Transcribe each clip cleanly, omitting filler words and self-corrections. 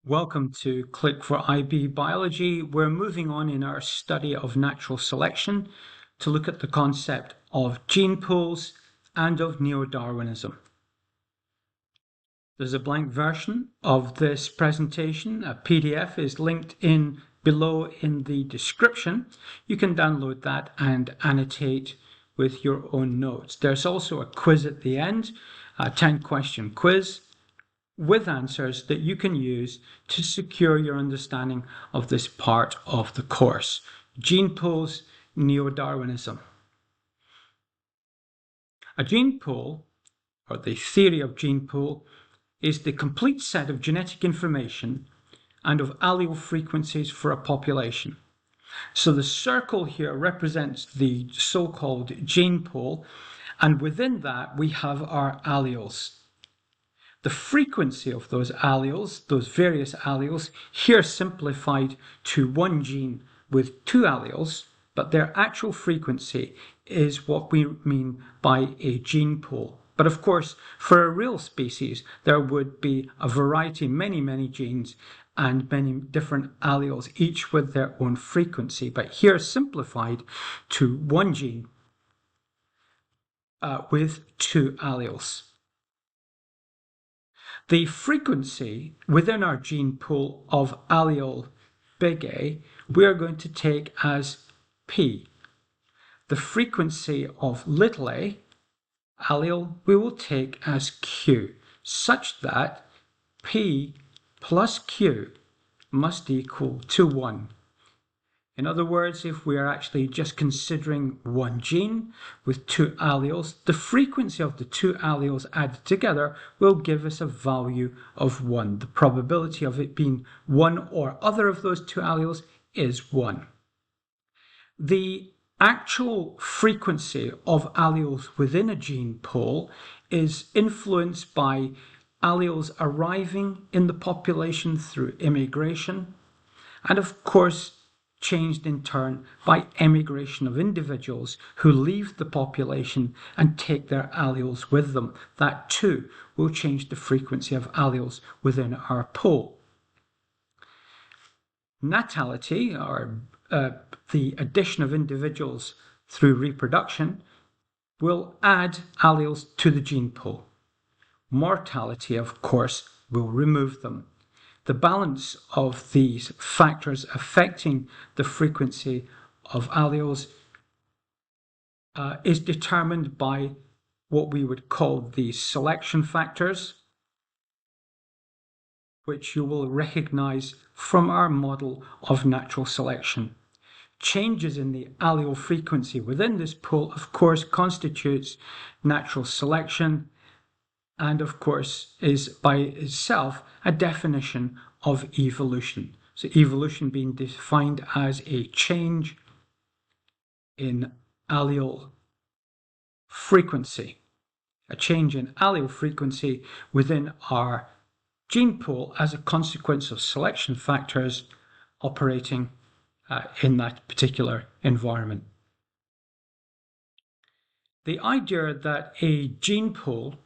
Welcome to Click for IB Biology. We're moving on in our study of natural selection to look at the concept of gene pools and of neo-Darwinism. There's a blank version of this presentation. A PDF is linked in below in the description. You can download that and annotate with your own notes. There's also a quiz at the end, a 10-question quiz with answers that you can use to secure your understanding of this part of the course. Gene pools, neo-Darwinism. A gene pool, or the theory of gene pool, is the complete set of genetic information and of allele frequencies for a population. So the circle here represents the so-called gene pool, and within that we have our alleles. The frequency of those alleles, those various alleles, here simplified to one gene with two alleles, but their actual frequency is what we mean by a gene pool. But of course, for a real species, there would be a variety, many genes and many different alleles, each with their own frequency. But here simplified to one gene with two alleles. The frequency within our gene pool of allele big A, we are going to take as P. The frequency of little a, allele, we will take as Q, such that P plus Q must equal to 1. In other words, if we are actually just considering one gene with two alleles, the frequency of the two alleles added together will give us a value of 1. The probability of it being one or other of those two alleles is 1. The actual frequency of alleles within a gene pool is influenced by alleles arriving in the population through immigration, and of course changed in turn by emigration of individuals who leave the population and take their alleles with them. That too will change the frequency of alleles within our pool. Natality, or the addition of individuals through reproduction, will add alleles to the gene pool. Mortality, of course, will remove them. The balance of these factors affecting the frequency of alleles is determined by what we would call the selection factors, which you will recognize from our model of natural selection. Changes in the allele frequency within this pool, of course, constitutes natural selection, and of course is by itself a definition of evolution. So evolution being defined as a change in allele frequency, a change in allele frequency within our gene pool as a consequence of selection factors operating in that particular environment. The idea that a gene pool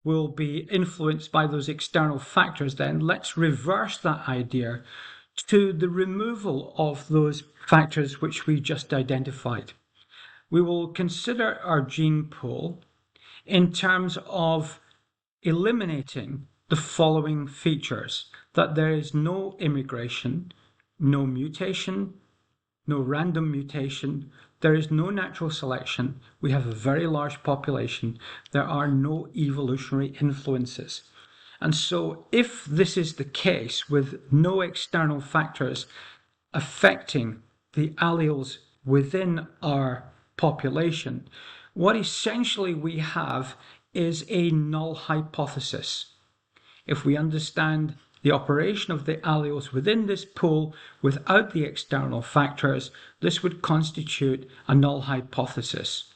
will be influenced by those external factors, then let's reverse that idea to the removal of those factors which we just identified. We will consider our gene pool in terms of eliminating the following features: that there is no immigration, no mutation, no random mutation, there is no natural selection, we have a very large population, there are no evolutionary influences. And so if this is the case, with no external factors affecting the alleles within our population, what essentially we have is a null hypothesis. If we understand the operation of the alleles within this pool without the external factors, this would constitute a null hypothesis.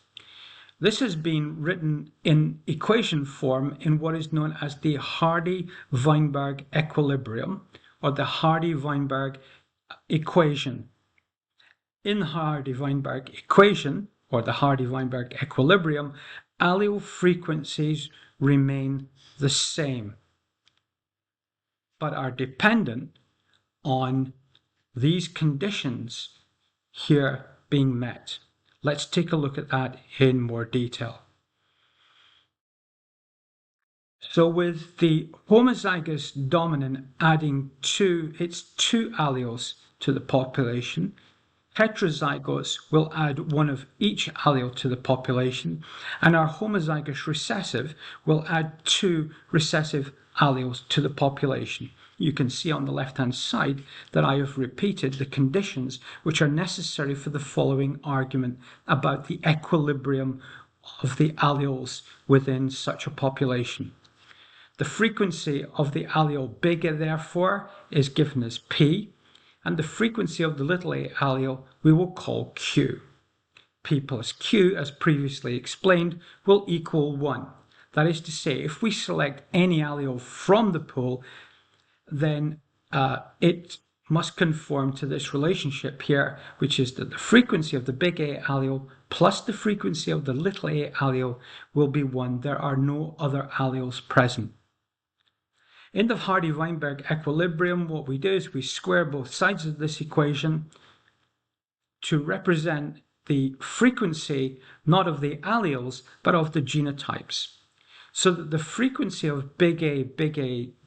This has been written in equation form in what is known as the Hardy-Weinberg equilibrium, or the Hardy-Weinberg equation. In the Hardy-Weinberg equation, or the Hardy-Weinberg equilibrium, allele frequencies remain the same. but are dependent on these conditions here being met. Let's take a look at that in more detail. So with the homozygous dominant adding its two alleles to the population, heterozygotes will add one of each allele to the population, and our homozygous recessive will add two recessive alleles to the population. You can see on the left-hand side that I have repeated the conditions which are necessary for the following argument about the equilibrium of the alleles within such a population. The frequency of the allele big A, therefore, is given as P, and the frequency of the little a allele we will call Q. P plus Q, as previously explained, will equal 1. That is to say, if we select any allele from the pool, then it must conform to this relationship here, which is that the frequency of the big A allele plus the frequency of the little a allele will be 1. There are no other alleles present. In the Hardy-Weinberg equilibrium, what we do is we square both sides of this equation to represent the frequency not of the alleles but of the genotypes. So that the frequency of big A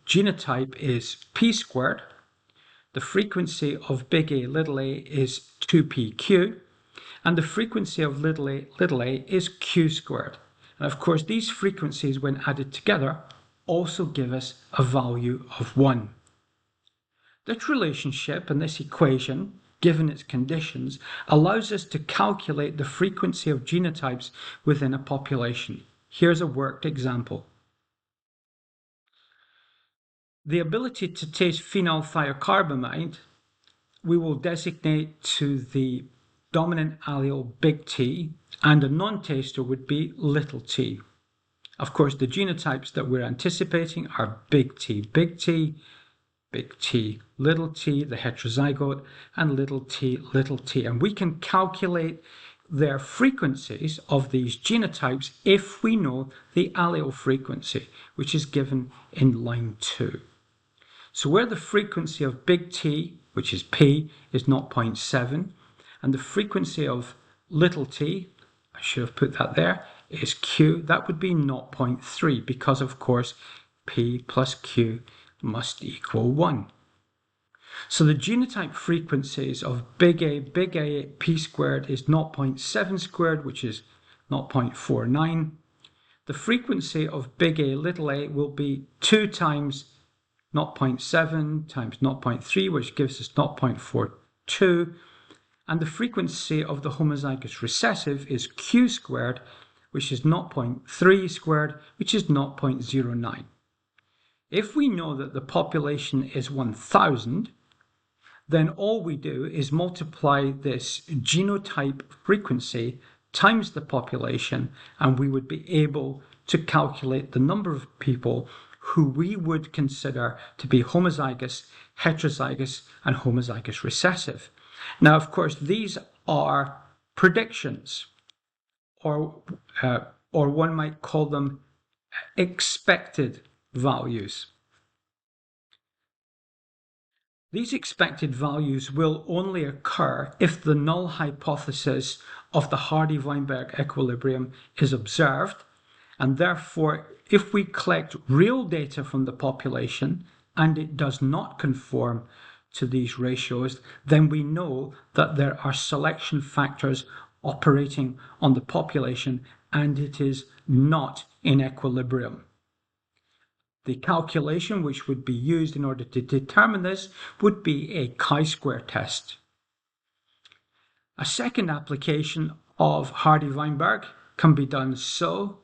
genotype is P squared, the frequency of big A is 2PQ, and the frequency of little a is Q squared. And of course these frequencies, when added together, also give us a value of 1. This relationship and this equation, given its conditions, allows us to calculate the frequency of genotypes within a population. Here's a worked example. The ability to taste phenylthiocarbamide we will designate to the dominant allele big T, and a non-taster would be little t. Of course, the genotypes that we're anticipating are big T, big T, big T, little t, the heterozygote, and little t, and we can calculate their frequencies of these genotypes if we know the allele frequency, which is given in line 2. So where the frequency of big T, which is P, is 0.7, and the frequency of little t, I should have put that there, is Q, that would be 0.3, because of course P plus Q must equal 1. So the genotype frequencies of big A P squared is 0.7 squared, which is 0.49. The frequency of big A will be 2 times 0.7 times 0.3, which gives us 0.42. And the frequency of the homozygous recessive is Q squared, which is 0.3 squared, which is 0.09. If we know that the population is 1,000, then all we do is multiply this genotype frequency times the population, and we would be able to calculate the number of people who we would consider to be homozygous, heterozygous, and homozygous recessive. Now, of course, these are predictions, or one might call them expected values. These expected values will only occur if the null hypothesis of the Hardy-Weinberg equilibrium is observed, and therefore if we collect real data from the population and it does not conform to these ratios, then we know that there are selection factors operating on the population and it is not in equilibrium. The calculation which would be used in order to determine this would be a chi-square test. A second application of Hardy-Weinberg can be done so.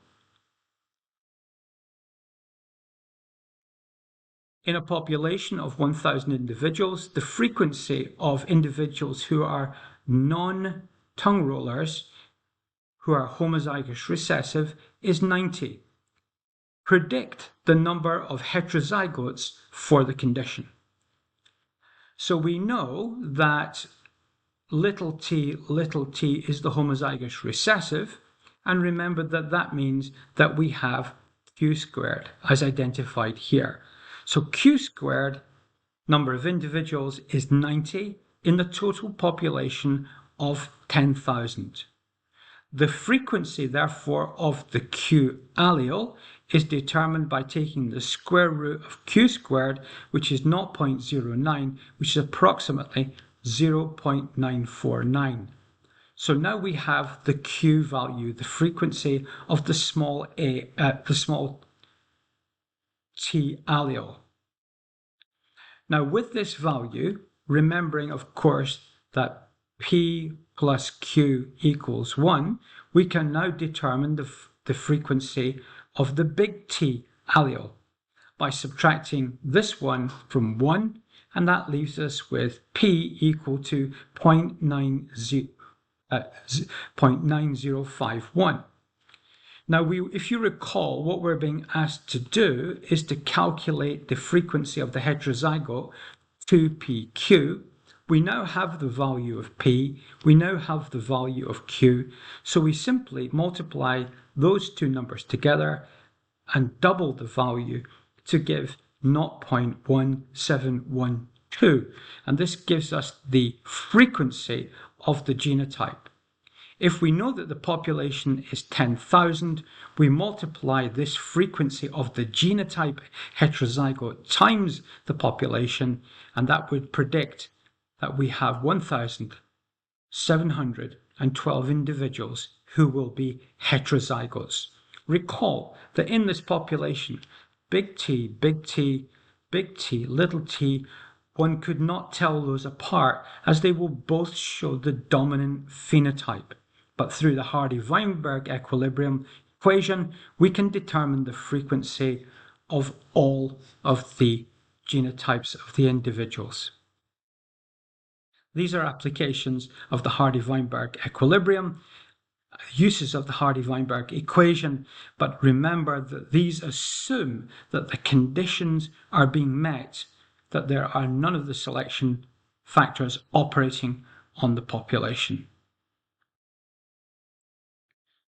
In a population of 1,000 individuals, the frequency of individuals who are non-tongue rollers, who are homozygous recessive, is 90. Predict the number of heterozygotes for the condition. So we know that little t is the homozygous recessive, and remember that that means that we have Q squared as identified here. So Q squared, number of individuals, is 90 in the total population of 10,000. The frequency, therefore, of the Q allele is determined by taking the square root of Q squared, which is 0.09, which is approximately 0.949. So now we have the Q value, the frequency of the small t allele. Now with this value, remembering of course that P plus Q equals 1, we can now determine the frequency of the big T allele by subtracting this one from 1, and that leaves us with P equal to 0.9051. Now, if you recall, what we're being asked to do is to calculate the frequency of the heterozygote 2pq. We now have the value of P, we now have the value of Q, so we simply multiply those two numbers together and double the value to give 0.1712, and this gives us the frequency of the genotype. If we know that the population is 10,000, we multiply this frequency of the genotype heterozygote times the population, and that would predict that we have 1,712 individuals who will be heterozygotes. Recall that in this population, big T, big T, big T, little t, one could not tell those apart as they will both show the dominant phenotype. But through the Hardy-Weinberg equilibrium equation, we can determine the frequency of all of the genotypes of the individuals. These are applications of the Hardy-Weinberg equilibrium, uses of the Hardy-Weinberg equation, but remember that these assume that the conditions are being met, that there are none of the selection factors operating on the population.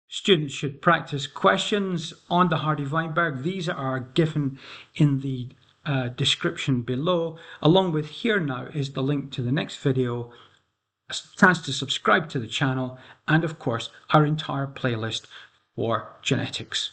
Students should practice questions on the Hardy-Weinberg. These are given in the description below. Along with here now is the link to the next video, a chance to subscribe to the channel, and of course our entire playlist for genetics.